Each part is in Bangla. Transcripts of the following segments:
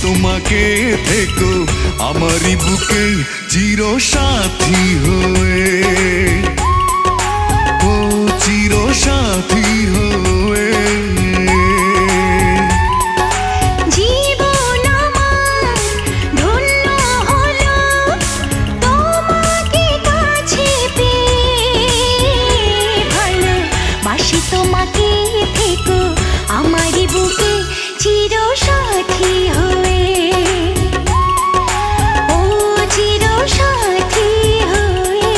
তোমাকে থেকো আমারই বুকে চির সাথী হয়ে, ও চির সাথী হয়ে। জীবন আমার ধন্য হলো তোমাকে কাছে পেয়ে, ভালোবাসি তোমাকে থেকো আমারই বুকে চির সাথী হয়ে, ও চির সাথী হয়ে।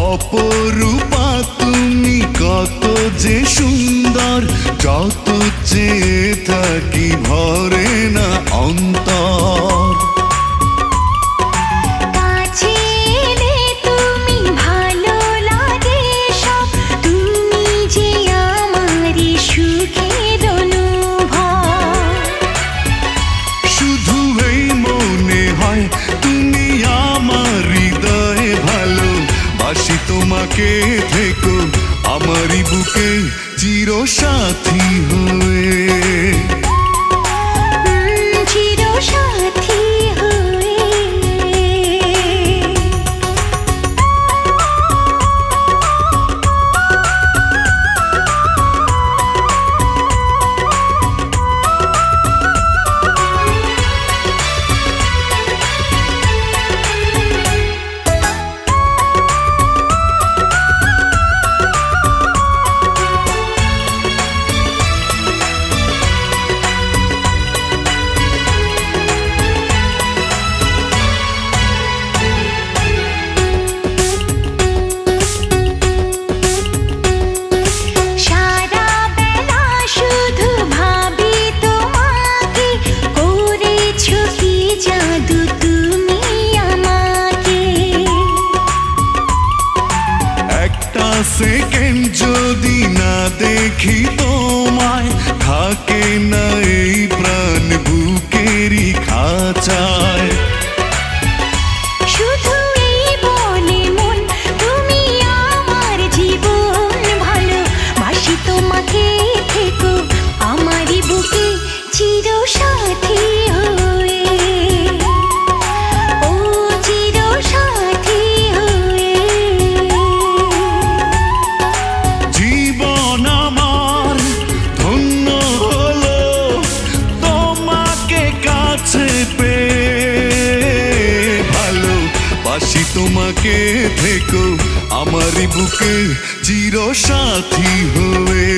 অপরূপা তুমি কত যে সুন্দর, যত চেয়ে থাকি ভরে না অন্তর। কাছে এলে তুমি ভালো লাগে সব, তুমি যে আমারই সুখের অনুভব। শুধু এই মনে হয় তুমি আমার হৃদয়ে ভালো, বাসি তোমাকে থেকো আমারই বুকে চির সাথী হয়ে, চির সাথী হয়ে। সারা বেলা শুধু ভাবি তোমাকে, করেছো কি জাদু তুমি আমাকে। একটা সেকেন্ড যদি না দেখি তোমায়, থাকে না এই প্রাণ বুকেরই খাঁচায়। শুধু এই বলে মন তুমি আমার জীবন, ভালোবাসি তোমাকে থেকো আমারই বুকে চির সাথী হয়ে, ও চির সাথী হয়ে। জীবন আমার ধন্য হলো তোমাকে কাছে পেয়ে, ভালোবাসি তোমাকে থেকো আমারই বুকে চির সাথী হয়ে।